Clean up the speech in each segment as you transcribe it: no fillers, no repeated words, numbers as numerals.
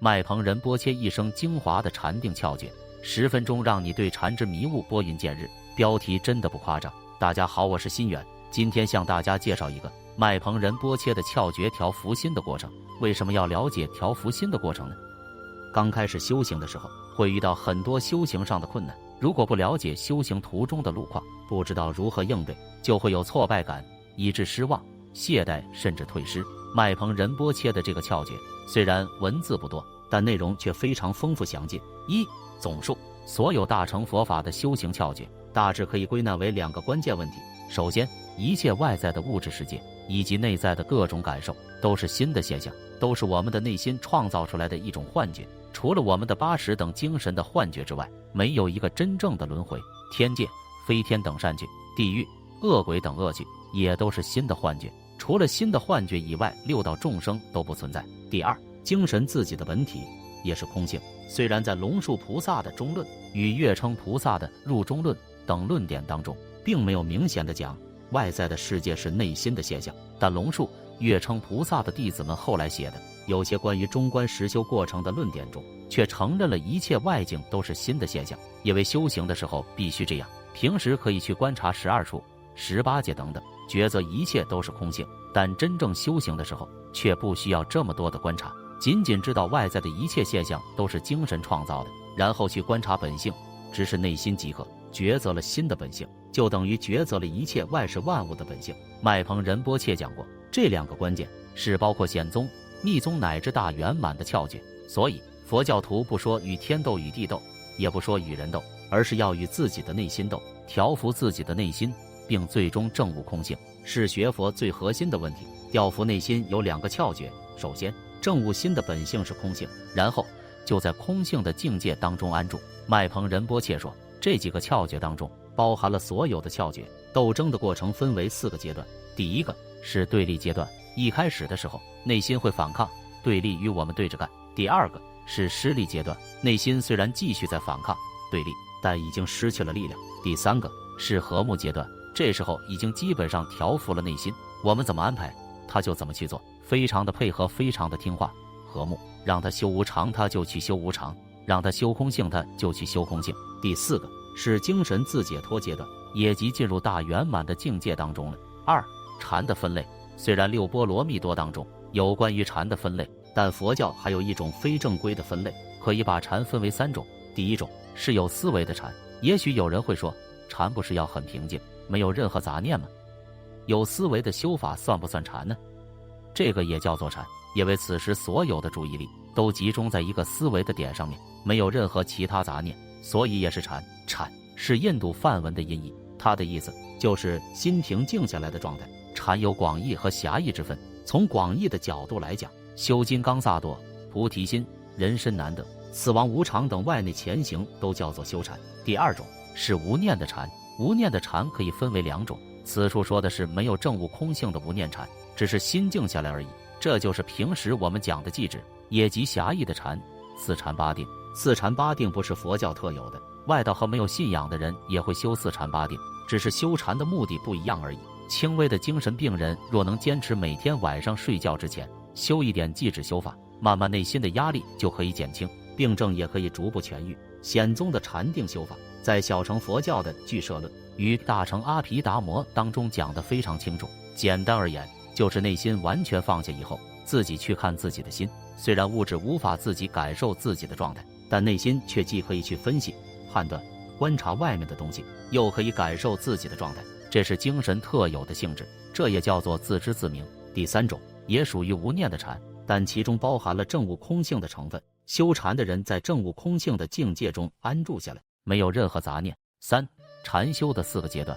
麦棚仁波切一生精华的禅定窍诀，10分钟让你对禅之迷雾拨云见日。标题真的不夸张。大家好，我是心远，今天向大家介绍一个麦棚仁波切的窍诀调伏心的过程。为什么要了解调伏心的过程呢？刚开始修行的时候，会遇到很多修行上的困难，如果不了解修行途中的路况，不知道如何应对，就会有挫败感，以致失望、懈怠甚至退失。麦棚仁波切的这个窍诀虽然文字不多，但内容却非常丰富详尽。总述所有大乘佛法的修行窍诀，大致可以归纳为2个关键问题。首先，一切外在的物质世界以及内在的各种感受都是心的现象，都是我们的内心创造出来的一种幻觉。除了我们的80等精神的幻觉之外，没有一个真正的轮回。天界、飞天等善趣、地狱、恶鬼等恶趣也都是心的幻觉。除了心的幻觉以外，6道众生都不存在。第二，精神自己的本体也是空性。虽然在龙树菩萨的中论与月称菩萨的入中论等论点当中，并没有明显的讲外在的世界是内心的现象，但龙树、月称菩萨的弟子们后来写的有些关于中观实修过程的论点中，却承认了一切外境都是心的现象，因为修行的时候必须这样。平时可以去观察12处、18界等等，觉则一切都是空性，但真正修行的时候却不需要这么多的观察，仅仅知道外在的一切现象都是精神创造的，然后去观察本性，直视内心即可。抉择了心的本性，就等于抉择了一切外世万物的本性。麦棚仁波切讲过，这2个关键是包括显宗、密宗乃至大圆满的窍诀。所以佛教徒不说与天斗与地斗，也不说与人斗，而是要与自己的内心斗，调伏自己的内心，并最终证悟空性，是学佛最核心的问题。调伏内心有2个窍诀，首先证悟心的本性是空性，然后就在空性的境界当中安住。麦棚仁波切说，这几个窍诀当中包含了所有的窍诀。斗争的过程分为4个阶段。第一个是对立阶段，一开始的时候内心会反抗对立，与我们对着干。第二个是失利阶段，内心虽然继续在反抗对立，但已经失去了力量。第三个是和睦阶段，这时候已经基本上调服了内心，我们怎么安排他就怎么去做，非常的配合，非常的听话。和睦，让他修无常他就去修无常，让他修空性他就去修空性。第4个是精神自解脱阶段，也即进入大圆满的境界当中了。禅的分类，虽然6波罗蜜多当中有关于禅的分类，但佛教还有一种非正规的分类，可以把禅分为3种。第一种是有思维的禅，也许有人会说，禅不是要很平静，没有任何杂念吗？有思维的修法算不算禅呢？这个也叫做禅，因为此时所有的注意力都集中在一个思维的点上面，没有任何其他杂念，所以也是禅。禅是印度梵文的音译，它的意思就是心平静下来的状态。禅有广义和狭义之分，从广义的角度来讲，修金刚萨埵、菩提心、人身难得、死亡无常等外内前行都叫做修禅。第2种是无念的禅，无念的禅可以分为2种，此处说的是没有证悟空性的无念禅，只是心静下来而已，这就是平时我们讲的寂止，也即狭义的禅。四禅八定，四禅八定不是佛教特有的，外道和没有信仰的人也会修四禅八定，只是修禅的目的不一样而已。轻微的精神病人若能坚持每天晚上睡觉之前修一点寂止修法，慢慢内心的压力就可以减轻，病症也可以逐步痊愈。显宗的禅定修法，在小乘佛教的俱舍论与大乘阿毗达摩当中讲得非常清楚。简单而言，就是内心完全放下以后，自己去看自己的心。虽然物质无法自己感受自己的状态，但内心却既可以去分析、判断、观察外面的东西，又可以感受自己的状态，这是精神特有的性质，这也叫做自知自明。第3种也属于无念的禅，但其中包含了证悟空性的成分。修禅的人在证悟空性的境界中安住下来，没有任何杂念。禅修的4个阶段。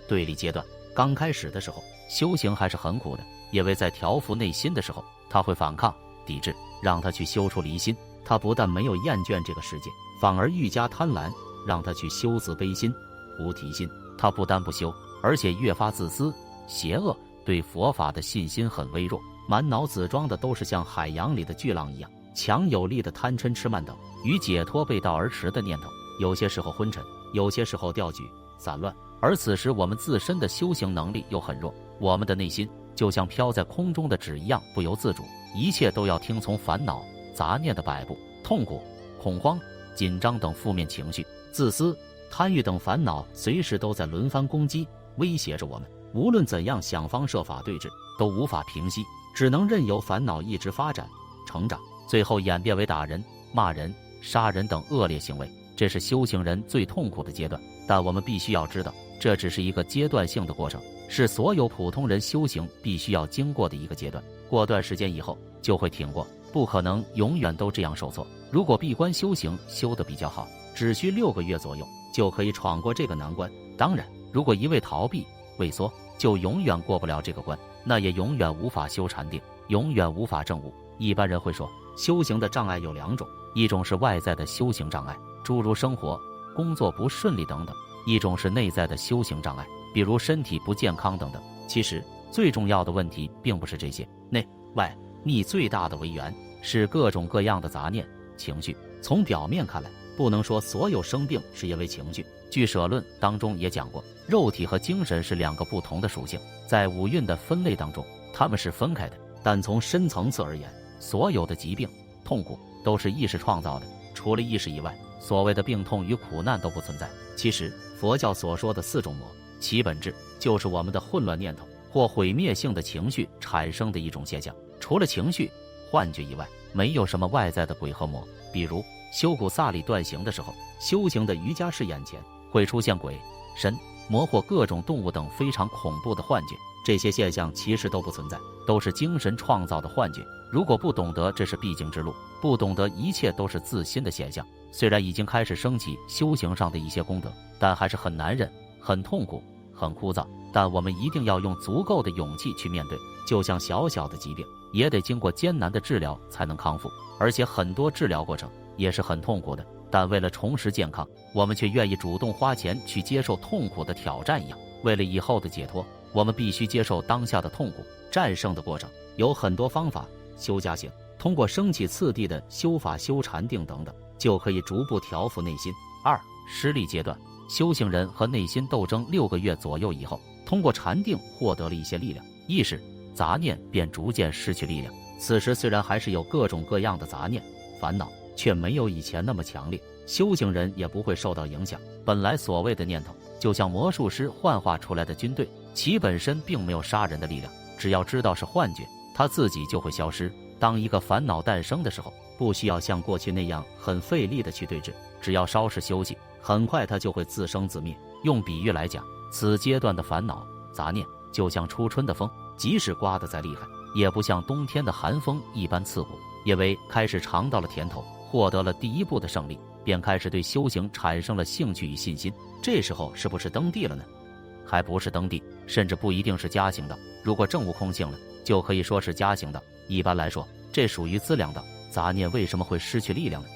对立阶段，刚开始的时候修行还是很苦的，因为在调伏内心的时候，他会反抗抵制，让他去修出离心，他不但没有厌倦这个世界，反而愈加贪婪，让他去修慈悲心、菩提心，他不但不修，而且越发自私邪恶，对佛法的信心很微弱，满脑子装的都是像海洋里的巨浪一样强有力的贪嗔痴慢等与解脱背道而驰的念头，有些时候昏沉，有些时候掉举散乱。而此时我们自身的修行能力又很弱，我们的内心就像飘在空中的纸一样不由自主，一切都要听从烦恼杂念的摆布，痛苦、恐慌、紧张等负面情绪，自私、贪欲等烦恼随时都在轮番攻击，威胁着我们。无论怎样想方设法对峙，都无法平息，只能任由烦恼一直发展、成长，最后演变为打人、骂人、杀人等恶劣行为。这是修行人最痛苦的阶段，但我们必须要知道，这只是一个阶段性的过程，是所有普通人修行必须要经过的一个阶段。过段时间以后就会挺过，不可能永远都这样受挫。如果闭关修行修得比较好，只需6个月左右就可以闯过这个难关。当然，如果一味逃避、畏缩，就永远过不了这个关，那也永远无法修禅定，永远无法证悟。一般人会说，修行的障碍有2种，一种是外在的修行障碍，诸如生活、工作不顺利等等；一种是内在的修行障碍，比如身体不健康等等。其实最重要的问题并不是这些，内外逆最大的为源是各种各样的杂念、情绪。从表面看来，不能说所有生病是因为情绪。据舍论当中也讲过，肉体和精神是2个不同的属性，在5蕴的分类当中，它们是分开的。但从深层次而言，所有的疾病、痛苦都是意识创造的，除了意识以外，所谓的病痛与苦难都不存在。其实佛教所说的4种魔，其本质就是我们的混乱念头或毁灭性的情绪产生的一种现象。除了情绪、幻觉以外，没有什么外在的鬼和魔。比如修古萨里断行的时候，修行的瑜伽士眼前会出现鬼、神、魔或各种动物等非常恐怖的幻觉，这些现象其实都不存在，都是精神创造的幻觉。如果不懂得这是必经之路，不懂得一切都是自心的现象，虽然已经开始升起修行上的一些功德，但还是很难忍、很痛苦、很枯燥。但我们一定要用足够的勇气去面对，就像小小的疾病，也得经过艰难的治疗才能康复，而且很多治疗过程也是很痛苦的。但为了重拾健康，我们却愿意主动花钱去接受痛苦的挑战一样。为了以后的解脱，我们必须接受当下的痛苦。战胜的过程有很多方法，修家行，通过升起次第的修法、修禅定等等，就可以逐步调伏内心。2. 失利阶段，修行人和内心斗争6个月左右以后，通过禅定获得了一些力量，意识、杂念便逐渐失去力量。此时虽然还是有各种各样的杂念、烦恼，却没有以前那么强烈，修行人也不会受到影响。本来所谓的念头，就像魔术师幻化出来的军队，其本身并没有杀人的力量，只要知道是幻觉，它自己就会消失。当一个烦恼诞生的时候，不需要像过去那样很费力的去对峙，只要稍事休息，很快它就会自生自灭。用比喻来讲，此阶段的烦恼、杂念就像初春的风，即使刮得再厉害，也不像冬天的寒风一般刺骨。因为开始尝到了甜头，获得了第一步的胜利，便开始对修行产生了兴趣与信心。这时候是不是登地了呢？还不是登地，甚至不一定是加行道。如果证悟空性了，就可以说是加行道。一般来说，这属于资粮道。杂念为什么会失去力量呢？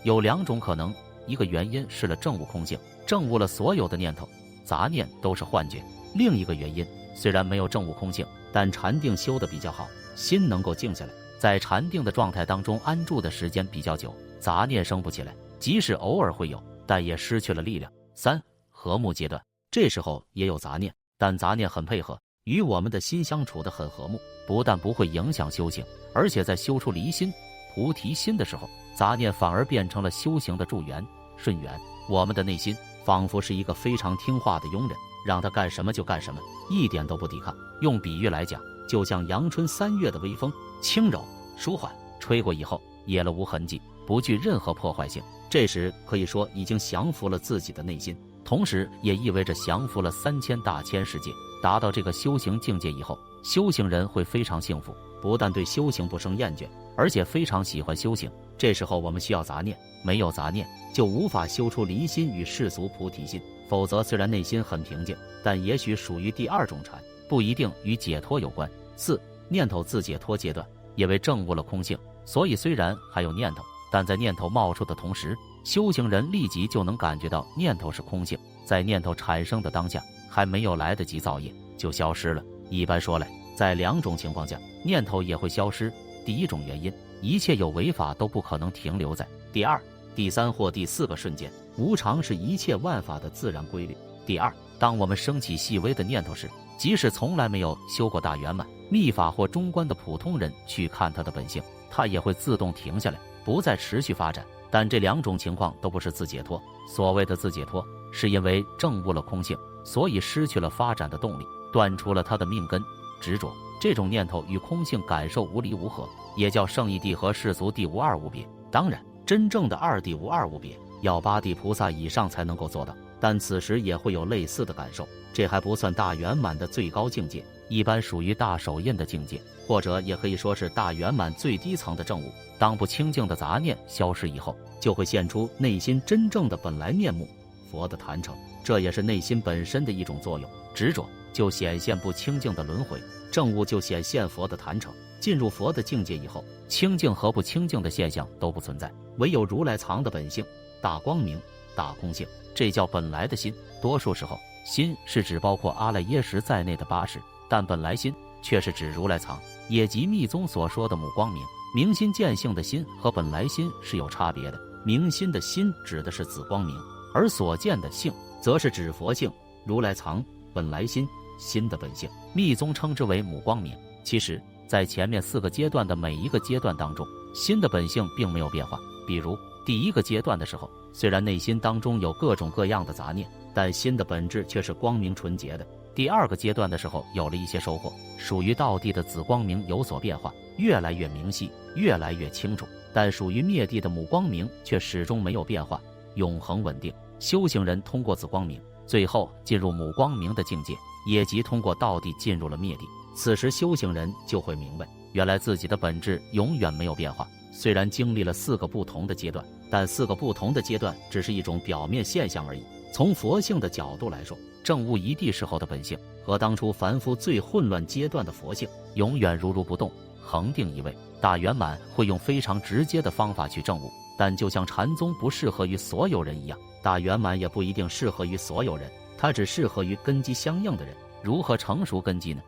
有2种可能，一个原因是了证悟空性，证悟了所有的念头、杂念都是幻觉；另一个原因，虽然没有证悟空性，但禅定修得比较好，心能够静下来，在禅定的状态当中安住的时间比较久，杂念生不起来，即使偶尔会有，但也失去了力量。3. 和睦阶段，这时候也有杂念，但杂念很配合，与我们的心相处得很和睦，不但不会影响修行，而且在修出离心、菩提心的时候，杂念反而变成了修行的助缘、顺缘。我们的内心仿佛是一个非常听话的佣人，让他干什么就干什么，一点都不抵抗。用比喻来讲，就像阳春3月的微风，轻柔舒缓，吹过以后也了无痕迹，不具任何破坏性。这时可以说已经降服了自己的内心，同时也意味着降服了3000大千世界。达到这个修行境界以后，修行人会非常幸福，不但对修行不生厌倦，而且非常喜欢修行。这时候我们需要杂念，没有杂念就无法修出离心与世俗菩提心，否则虽然内心很平静，但也许属于第2种禅，不一定与解脱有关。4. 念头自解脱阶段，因为证悟了空性，所以虽然还有念头，但在念头冒出的同时，修行人立即就能感觉到念头是空性，在念头产生的当下，还没有来得及造业就消失了。一般说来，在2种情况下，念头也会消失。第1种原因，一切有为法都不可能停留在第2、第3或第4个瞬间，无常是一切万法的自然规律。第2，当我们升起细微的念头时，即使从来没有修过大圆满、密法或中观的普通人去看它的本性，它也会自动停下来，不再持续发展。但这两种情况都不是自解脱。所谓的自解脱，是因为证悟了空性，所以失去了发展的动力，断除了它的命根。执着这种念头与空性感受无离无合，也叫圣义谛和世俗谛无二无别。当然，真正的二谛无二无别，要八地菩萨以上才能够做到，但此时也会有类似的感受。这还不算大圆满的最高境界，一般属于大手印的境界，或者也可以说是大圆满最低层的证悟。当不清净的杂念消失以后，就会现出内心真正的本来面目，佛的坛城。这也是内心本身的一种作用。执着就显现不清净的轮回，证悟就显现佛的坛城。进入佛的境界以后，清净和不清净的现象都不存在，唯有如来藏的本性，大光明、大空性，这叫本来的心。多数时候，心是指包括阿赖耶识在内的八识，但本来心却是指如来藏，也即密宗所说的母光明。明心见性的心和本来心是有差别的，明心的心指的是子光明，而所见的性则是指佛性、如来藏、本来心、心的本性。密宗称之为母光明。其实在前面4个阶段的每一个阶段当中，心的本性并没有变化。比如第1个阶段的时候，虽然内心当中有各种各样的杂念，但心的本质却是光明纯洁的。第2个阶段的时候有了一些收获，属于道地的紫光明有所变化，越来越明晰，越来越清楚，但属于灭地的母光明却始终没有变化，永恒稳定。修行人通过紫光明，最后进入母光明的境界，也即通过道地进入了灭地。此时修行人就会明白，原来自己的本质永远没有变化。虽然经历了4个不同的阶段，但4个不同的阶段只是一种表面现象而已。从佛性的角度来说，证悟一谛时候的本性和当初凡夫最混乱阶段的佛性永远如如不动，恒定一位。大圆满会用非常直接的方法去证悟，但就像禅宗不适合于所有人一样，大圆满也不一定适合于所有人，它只适合于根基相应的人。如何成熟根基呢？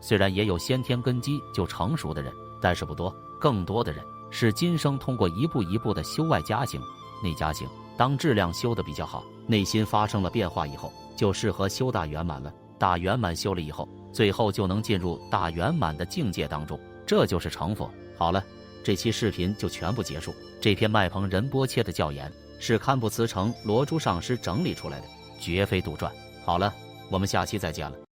虽然也有先天根基就成熟的人，但是不多，更多的人是今生通过一步一步的修外加行、内加行，当质量修得比较好，内心发生了变化以后，就适合修大圆满了。大圆满修了以后，最后就能进入大圆满的境界当中，这就是成佛。好了，这期视频就全部结束。这篇麦棚仁波切的教言是堪布茨城罗珠上师整理出来的，绝非杜撰。好了，我们下期再见了。